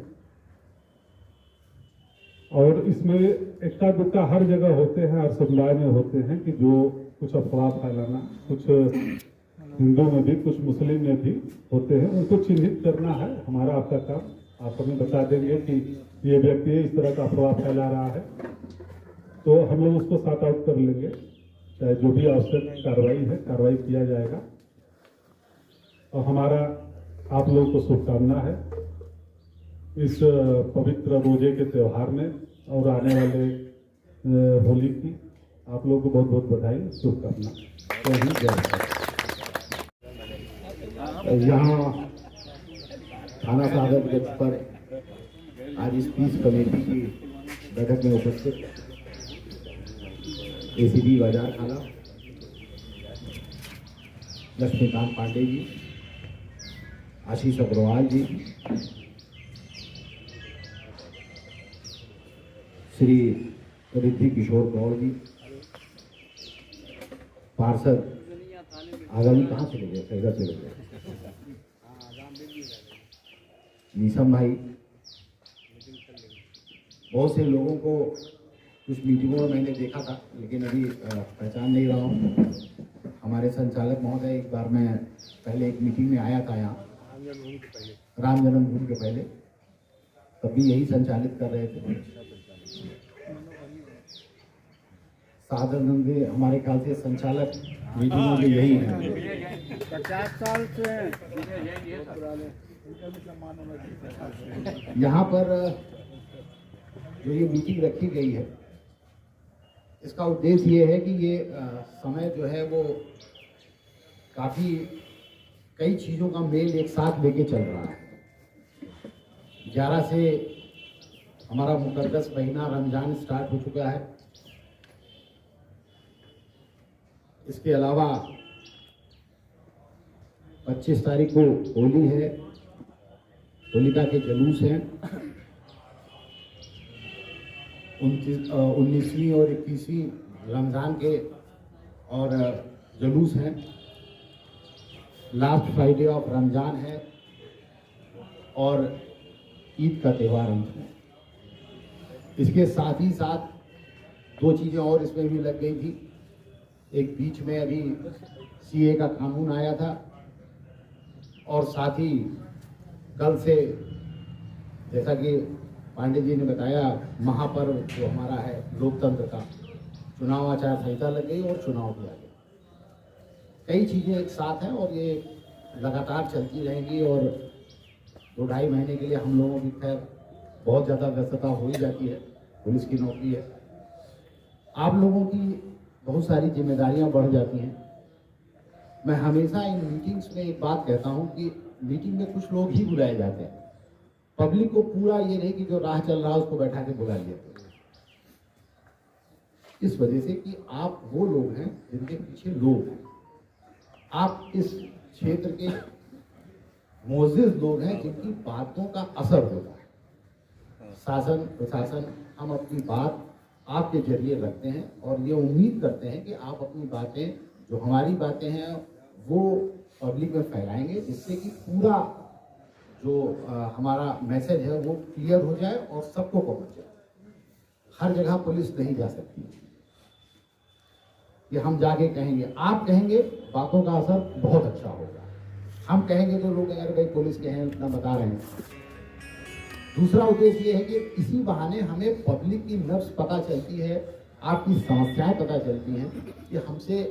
और इसमें इक्का दुक्का हर जगह होते हैं, हर समुदाय में होते हैं कि जो कुछ अफवाह फैलाना, कुछ हिंदू में भी कुछ मुस्लिम में भी होते हैं, उनको चिन्हित करना है हमारा आपका काम। आप हमें बता देंगे कि ये व्यक्ति इस तरह का अफवाह फैला रहा है तो हम लोग उसको सॉर्ट आउट कर लेंगे, चाहे जो भी आवश्यक कार्रवाई है कार्रवाई किया जाएगा। और हमारा आप लोगों को शुभकामना है इस पवित्र रोजे के त्यौहार में और आने वाले होली की। आप लोगों को बहुत बहुत बधाई, शुभकामना। यहाँ थाना सागर गंज पर आज इस पीस कमेटी की बैठक में उपस्थित एसीपी बाजार थाना लक्ष्मीकांत पांडे जी, आशीष अग्रवाल जी, श्री रिद्धि किशोर गौड़ जी, पार्षद आगामी कहाँ चले गए, फैजा चले गए, नीसम भाई, बहुत से लोगों को कुछ मीटिंगों में मैंने देखा था लेकिन अभी पहचान नहीं रहा हूँ। हमारे संचालक महोदय, एक बार मैं पहले एक मीटिंग में आया था यहाँ राम जन्मभूमि के पहले, तब भी यही संचालित कर रहे थे। साधारण में हमारे ख्याल से संचालक मीटिंगों में यही है। 50 साल से यहाँ पर जो ये मीटिंग रखी गई है इसका उद्देश्य ये है कि ये समय जो है वो काफ़ी कई चीज़ों का मेल एक साथ लेके चल रहा है। 11 से हमारा मुकद्दस महीना रमज़ान स्टार्ट हो चुका है। इसके अलावा 25 तारीख को होली है, होलिका के जुलूस हैं, 19वीं और 21वीं रमज़ान के और जुलूस हैं, लास्ट फ्राइडे ऑफ रमज़ान है और ईद का त्यौहार अंत में। इसके साथ ही साथ दो चीज़ें और इसमें भी लग गई थी। एक बीच में अभी सीए का कानून आया था और साथ ही कल से जैसा कि पांडे जी ने बताया महापर्व जो हमारा है लोकतंत्र का, चुनाव आचार संहिता लग गई और चुनाव भी आ गया। कई चीज़ें एक साथ हैं और ये लगातार चलती रहेंगी और 2-2.5 महीने के लिए हम लोगों की खैर बहुत ज़्यादा व्यस्तता हो ही जाती है, पुलिस की नौकरी है, आप लोगों की बहुत सारी जिम्मेदारियां बढ़ जाती हैं। मैं हमेशा इन मीटिंग्स में एक बात कहता हूं कि मीटिंग में कुछ लोग ही बुलाए जाते हैं, पब्लिक को पूरा ये नहीं कि जो राह चल रहा है उसको बैठा के बुला लिया। इस वजह से कि आप वो लोग हैं जिनके पीछे लोग हैं, आप इस क्षेत्र के मोअज़्ज़िज़ लोग हैं जिनकी बातों का असर होता है। शासन प्रशासन हम अपनी बात आपके जरिए रखते हैं और ये उम्मीद करते हैं कि आप अपनी बातें, जो हमारी बातें हैं, वो पब्लिक में फैलाएंगे, जिससे कि पूरा जो हमारा मैसेज है वो क्लियर हो जाए और सबको पहुंच जाए। हर जगह पुलिस नहीं जा सकती, ये हम जाके कहेंगे, आप कहेंगे, बातों का असर बहुत अच्छा होगा। हम कहेंगे तो लोग अगर भाई पुलिस के हैं इतना बता रहे हैं। दूसरा उद्देश्य ये है कि इसी बहाने हमें पब्लिक की नब्ज पता चलती है, आपकी समस्याएं पता चलती हैं कि हमसे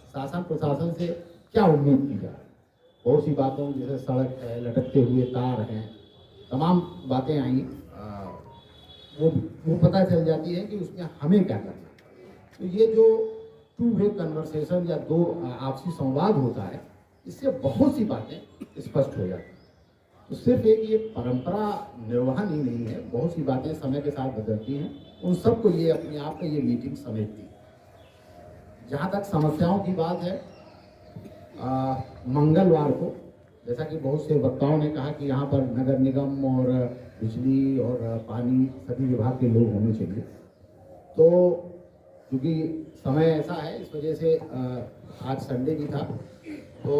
शासन प्रशासन से क्या उम्मीद की जाए। बहुत सी बातों जैसे सड़क है, लटकते हुए तार हैं, तमाम बातें आई, वो पता चल जाती है कि उसमें हमें क्या करना है। तो ये जो टू वे कन्वर्सेशन या दो आपसी संवाद होता है, इससे बहुत सी बातें स्पष्ट हो जाती हैं। तो सिर्फ एक ये परंपरा निर्वहन ही नहीं है, बहुत सी बातें समय के साथ बदलती हैं, उन सबको ये अपने आप में ये मीटिंग समेटती है। जहाँ तक समस्याओं की बात है, मंगलवार को, जैसा कि बहुत से वक्ताओं ने कहा कि यहाँ पर नगर निगम और बिजली और पानी सभी विभाग के लोग होने चाहिए। तो क्योंकि समय ऐसा है, इस वजह से आज संडे भी था, तो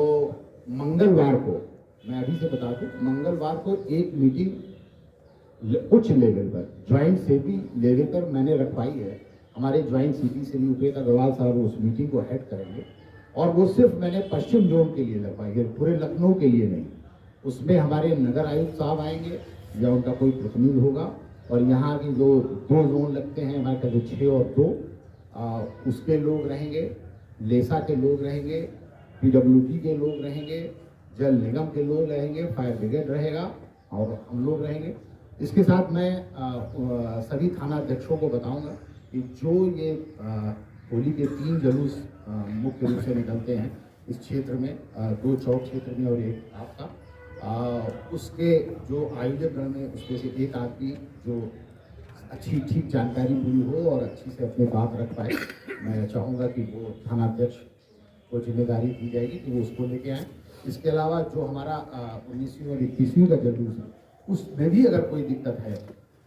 मंगलवार को, मैं अभी से बता दूं, मंगलवार को एक मीटिंग उच्च लेवल पर, ज्वाइंट सीपी लेवल पर मैंने रखवाई है। हमारे ज्वाइंट सीपी श्री उपेंद्र अग्रवाल साहब उस मीटिंग को हेड करेंगे और वो सिर्फ मैंने पश्चिम जोन के लिए लगवाई है, पूरे लखनऊ के लिए नहीं। उसमें हमारे नगर आयुक्त साहब आएंगे या उनका कोई प्रतिनिधि होगा, और यहाँ की जो 2 जोन लगते हैं हमारे का, जो 6 और 2, उसके लोग रहेंगे, लेसा के लोग रहेंगे, PWD के लोग रहेंगे, जल निगम के लोग रहेंगे, फायर ब्रिगेड रहेगा और हम लोग रहेंगे। इसके साथ मैं सभी थाना अध्यक्षों को बताऊंगा कि जो ये होली के 3 जुलूस मुख्य रूप से निकलते हैं इस क्षेत्र में, 2 चौक क्षेत्र में और एक आपका, उसके जो आयोजक गण में उसमें से एक आदमी जो अच्छी ठीक जानकारी पूरी हो और अच्छी से अपनी बात रख पाए, मैं चाहूँगा कि वो थाना अध्यक्ष को जिम्मेदारी दी जाएगी कि वो उसको लेके आए। इसके अलावा जो हमारा 19वीं और 21वीं का जुलूस है, उसमें भी अगर कोई दिक्कत है,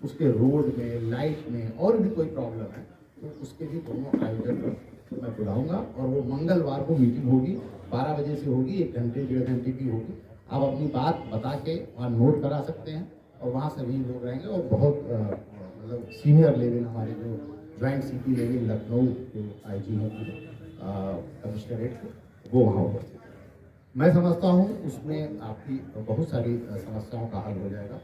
उसके रोड में, लाइट में और भी कोई प्रॉब्लम है, तो उसके भी दोनों आयोजक मैं बुलाऊंगा और वो मंगलवार को मीटिंग होगी, 12 बजे से होगी, 1 घंटे 1.5 घंटे की होगी। आप अपनी बात बता के वहाँ नोट करा सकते हैं और वहाँ सभी लोग रहेंगे और बहुत मतलब सीनियर लेवल हमारे जो ज्वाइंट सीपी लेवल लखनऊ के IG हैं कमिश्नरेट के, वो वहाँ उपस्थित। मैं समझता हूँ उसमें आपकी बहुत सारी समस्याओं का हल हो जाएगा,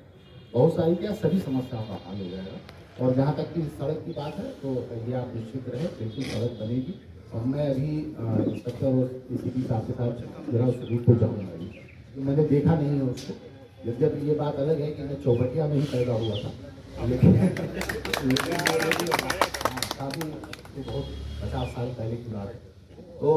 बहुत सारी क्या, सभी समस्याओं का हल हो जाएगा। और जहाँ तक कि सड़क की बात है, तो ये आप निश्चित रहे, बिल्कुल सड़क बनेगी। और मैं अभी इंस्पेक्टर और ACP साहब के साथ जरा उस रूट को जाऊँगा अभी, तो मैंने देखा नहीं है उसको। यद्यपि ये बात अलग है कि मैं चौबटिया में ही पैदा हुआ था, लेकिन काफ़ी बहुत 50 साल पहले की बात है। तो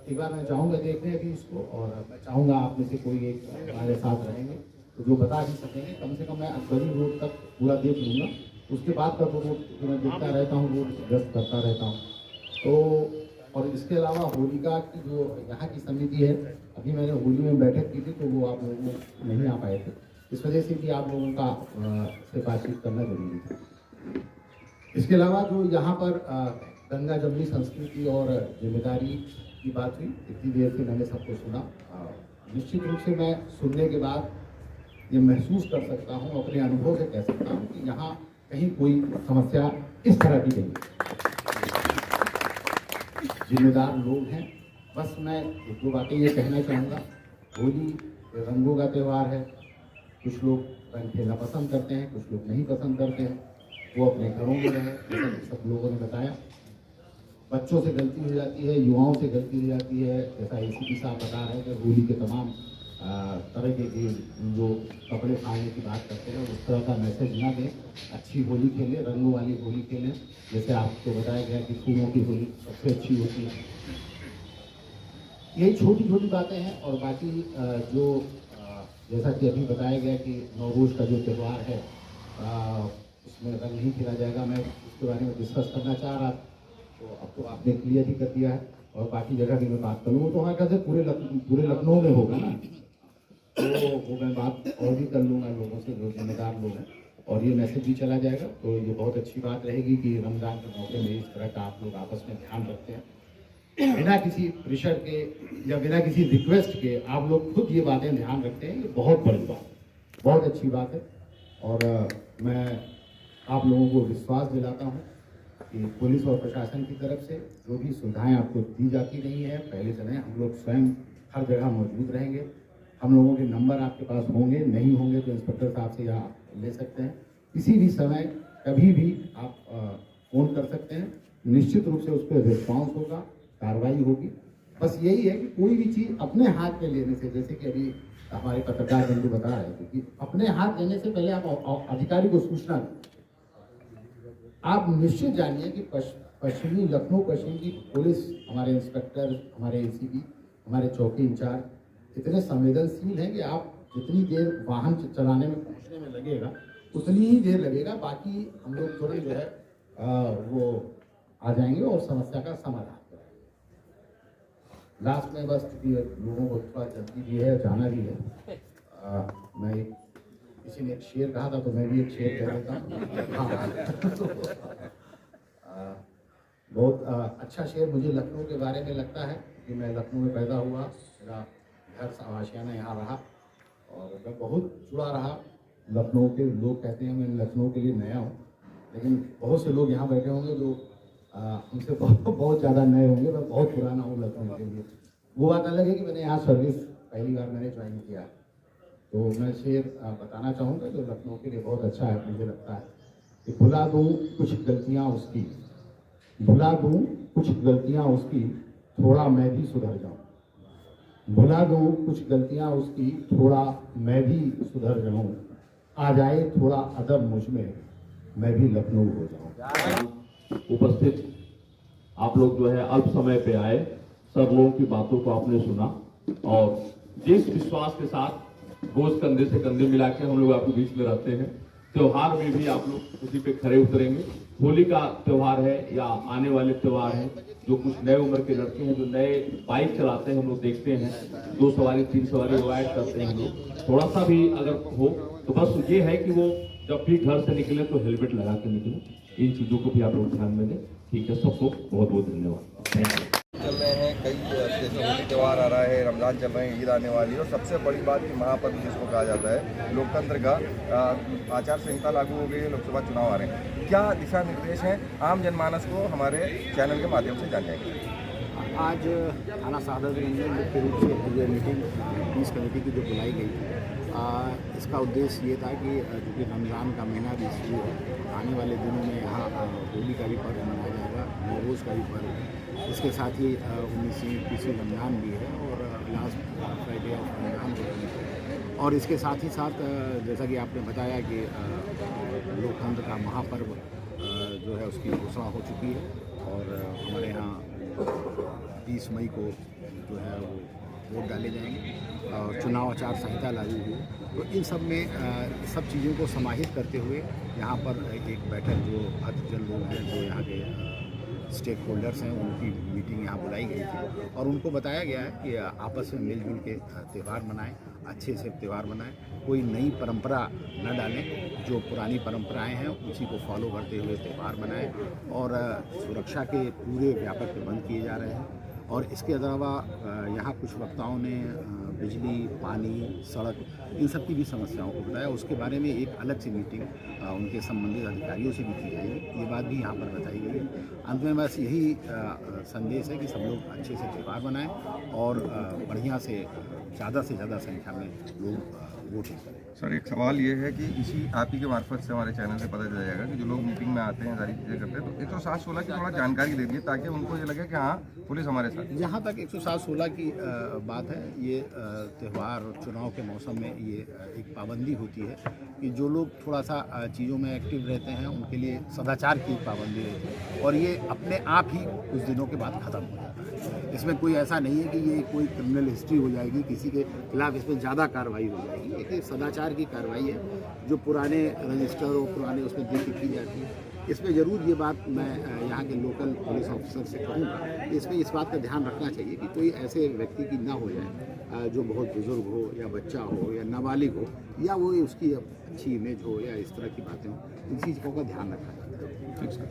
एक बार मैं चाहूँगा देखने अभी इसको, और मैं चाहूँगा आप में से कोई एक हमारे साथ रहेंगे तो जो बता भी सकेंगे। कम से कम मैं अकबरी रोड तक पूरा देख लूँगा, उसके बाद का तो रोड जो मैं देखता रहता हूँ, रोड व्यस्त करता रहता हूँ। तो और इसके अलावा होलिका की जो यहाँ की समिति है, अभी मैंने होली में बैठक की थी तो वो आप लोग नहीं आ पाए थे, इस वजह से भी आप लोगों का से बातचीत करना जरूरी था। इसके अलावा जो यहाँ पर गंगा जमुनी संस्कृति और जिम्मेदारी की बात हुई, इतनी देर से मैंने सबको सुना। निश्चित रूप से मैं सुनने के बाद ये महसूस कर सकता हूँ, अपने अनुभव से कह सकता हूँ कि यहाँ कहीं कोई समस्या इस तरह की नहीं है। जिम्मेदार लोग हैं। बस मैं 1-2 बातें ये कहना चाहूँगा। होली रंगों का त्यौहार है, कुछ लोग रंग खेलना पसंद करते हैं, कुछ लोग नहीं पसंद करते हैं, वो अपने घरों में रहें, जैसा सब लोगों ने बताया। बच्चों से गलती हो जाती है, युवाओं से गलती हो जाती है, जैसा ACP साहब बता रहे हैं कि होली के तमाम तरह के जो कपड़े खाने की बात करते हैं उस तरह का मैसेज ना दें। अच्छी होली खेलें, रंगों वाली होली खेलें, जैसे आपको बताया गया कि फूलों की होली सबसे अच्छी होती है। यही छोटी छोटी बातें हैं। और बाकी जो जैसा कि अभी बताया गया कि नवरोज का जो त्यौहार है उसमें रंग नहीं खेला जाएगा, मैं उसके बारे में डिस्कस करना चाह रहा, तो अब तो आपने क्लियर ही कर दिया है। और बाकी जगह की मैं बात करूँगा तो हमारे ख्याल से पूरे लखनऊ में होगा ना, तो वो मैं बात और भी कर लूँगा लोगों से जो जिम्मेदार लोग हैं। और ये मैसेज भी चला जाएगा। तो ये बहुत अच्छी बात रहेगी कि रमज़ान के मौके में इस तरह का आप लोग आपस में ध्यान रखते हैं, बिना किसी प्रेशर के या बिना किसी रिक्वेस्ट के आप लोग खुद ये बातें ध्यान रखते हैं। ये बहुत बड़ी बात, बहुत अच्छी बात है। और मैं आप लोगों को विश्वास दिलाता हूँ कि पुलिस और प्रशासन की तरफ से जो भी सुविधाएं आपको दी जाती रही है पहले से नहीं, हम लोग स्वयं हर जगह मौजूद रहेंगे। हम लोगों के नंबर आपके पास होंगे, नहीं होंगे तो इंस्पेक्टर साहब से यहाँ ले सकते हैं। किसी भी समय कभी भी आप फ़ोन कर सकते हैं, निश्चित रूप से उस पर रिस्पॉन्स होगा, कार्रवाई होगी। बस यही है कि कोई भी चीज़ अपने हाथ में लेने से, जैसे कि अभी हमारे पत्रकार बंधु बता रहे थे कि अपने हाथ लेने से पहले आप अधिकारी को सूचना दें। आप निश्चित जानिए कि पश्चिमी लखनऊ पश्चिम की पुलिस, हमारे इंस्पेक्टर, हमारे एसीपी, हमारे चौकी इंचार्ज इतने संवेदनशील हैं कि आप जितनी देर वाहन चलाने में पहुंचने में लगेगा उतनी ही देर लगेगा, बाकी हम लोग तुरंत जो है वो आ जाएंगे और समस्या का समाधान करेंगे। लास्ट में बस चूंकि लोगों को थोड़ा जल्दी भी है, जाना भी है, मैं किसी ने एक शेर कहा था तो मैं भी एक शेर कह देता हूँ। बहुत अच्छा शेर मुझे लखनऊ के बारे में लगता है कि मैं लखनऊ में पैदा हुआ, मेरा घर आशियाना यहाँ रहा और मैं बहुत जुड़ा रहा लखनऊ के। लोग कहते हैं मैं लखनऊ के लिए नया हूँ, लेकिन बहुत से लोग यहाँ बैठे होंगे जो हमसे बहुत ज़्यादा नए होंगे। मैं बहुत पुराना हूँ लखनऊ के लिए। वो बात अलग है कि मैंने यहाँ सर्विस पहली बार मैंने ज्वाइन किया, तो मैं शेर बताना चाहूँगा जो लखनऊ के लिए बहुत अच्छा है मुझे लगता है कि भुला दूँ कुछ गलतियाँ उसकी, भुला दूँ कुछ गलतियाँ उसकी, थोड़ा मैं भी सुधर जाऊँ। भुला दूँ कुछ गलतियाँ उसकी, थोड़ा मैं भी सुधर जाऊँ। आ जाए थोड़ा अदब मुझ में, मैं भी लखनऊ हो जाऊँ। उपस्थित आप लोग जो है अल्प समय पे आए, सब लोगों की बातों को आपने सुना और जिस विश्वास के साथ रोज कंधे से कंधे मिला के हम लोग आपके बीच में रहते हैं, त्योहार में भी आप लोग उसी पे खड़े उतरेंगे। होली का त्योहार है या आने वाले त्योहार है, जो कुछ नए उम्र के लड़के हैं जो नए बाइक चलाते हैं, हम लोग देखते हैं 2 सवारी 3 सवारी अवॉइड करते हैं हम लोग। थोड़ा सा भी अगर हो तो बस ये है कि वो जब भी घर से निकले तो हेलमेट लगा के निकले। इन चीजों को भी आप लोग ध्यान में दें। ठीक है, सबको बहुत बहुत धन्यवाद। Thank you. चल रहे हैं, कई जैसे होली त्यौहार आ रहा है, रमज़ान चल रहे हैं, ईद आने वाली है और सबसे बड़ी बात कि महापर्व जिसको कहा जाता है लोकतंत्र का, आचार संहिता लागू हो गई है, लोकसभा चुनाव आ रहे हैं। क्या दिशा निर्देश हैं आम जनमानस को हमारे चैनल के माध्यम से जान जाएंगे? आज थाना सादतगंज में मुख्य रूप से ये मीटिंग पीस कमेटी की जो बुलाई गई थी, इसका उद्देश्य ये था कि चूँकि रमज़ान का महीना भी शुरू है, आने वाले दिनों में यहाँ होली का भी पर्व मनाया जाएगा, नवरोज़ का भी पर्व है। इसके साथ ही 19वीं तीसरी रमज़ान भी है और लास्ट फ्राइडे ऑफ रमज़ान भी है। और इसके साथ ही साथ जैसा कि आपने बताया कि लोकतंत्र का महापर्व जो है उसकी घोषणा हो चुकी है और हमारे यहाँ 30 मई को जो है वो वोट डाले जाएंगे और चुनाव आचार संहिता लागू हुई। तो इन सब में सब चीज़ों को समाहित करते हुए यहाँ पर एक बैठक जो अतिजन लोग हैं, जो यहाँ के स्टेक होल्डर्स हैं, उनकी मीटिंग यहाँ बुलाई गई थी और उनको बताया गया है कि आपस में मिलजुल के त्यौहार मनाएं, अच्छे से त्यौहार मनाएं, कोई नई परंपरा न डालें, जो पुरानी परंपराएं हैं उसी को फॉलो करते हुए त्यौहार मनाएं और सुरक्षा के पूरे व्यापक प्रबंध किए जा रहे हैं। और इसके अलावा यहाँ कुछ वक्ताओं ने बिजली, पानी, सड़क, इन सब की भी समस्याओं को बताया। उसके बारे में एक अलग से मीटिंग उनके संबंधित अधिकारियों से भी की जाएगी, ये बात भी यहाँ पर बताई गई है। अंत में बस यही संदेश है कि सब लोग अच्छे से त्यौहार मनाएं और बढ़िया से ज़्यादा संख्या में लोग वोटिंग करें। सर, एक सवाल ये है कि इसी आप ही के मार्फत से हमारे चैनल से पता चल जाएगा कि जो लोग मीटिंग में आते हैं, सारी चीज़ें करते हैं, तो 107-16 की थोड़ा जानकारी दे दिए ताकि उनको ये लगे कि हाँ पुलिस हमारे साथ। जहाँ तक 107-16 की बात है, ये त्यौहार और चुनाव के मौसम में ये एक पाबंदी होती है कि जो लोग थोड़ा सा चीज़ों में एक्टिव रहते हैं उनके लिए सदाचार की पाबंदी रहती है और ये अपने आप ही कुछ दिनों के बाद ख़त्म हो जाता है। इसमें कोई ऐसा नहीं है कि ये कोई क्रिमिनल हिस्ट्री हो जाएगी, किसी के खिलाफ इसमें ज़्यादा कार्रवाई हो जाएगी। एक सदाचार की कार्रवाई है जो पुराने रजिस्टर और पुराने उसमें देख की जाती है। इसमें ज़रूर ये बात मैं यहाँ के लोकल पुलिस ऑफिसर से कहूँगा, इसमें इस बात का ध्यान रखना चाहिए कि कोई ऐसे व्यक्ति की ना हो जाए जो बहुत बुजुर्ग हो या बच्चा हो या नाबालिग हो, या वो उसकी अच्छी इमेज हो या इस तरह की बातें हो, इन चीज़ों का ध्यान रखना चाहिए।